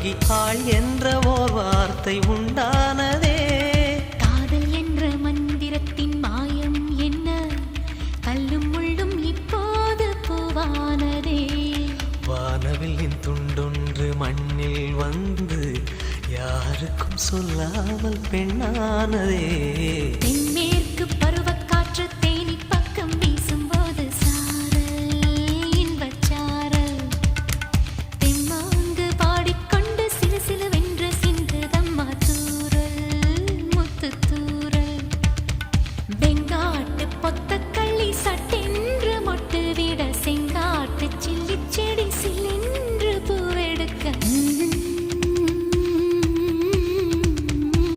ஆகி ஆள் என்ற ஓர் வார்த்தை உண்டானதே. காதல் என்ற மந்திரத்தின் மாயம் என்ன, கல்லும் முள்ளும் இப்போது பூவானதே. வானவில்லின் துண்டொன்று மண்ணில் வந்து யாருக்கும் சொல்லாமல் பெண்ணானதே. தென்மேற்கு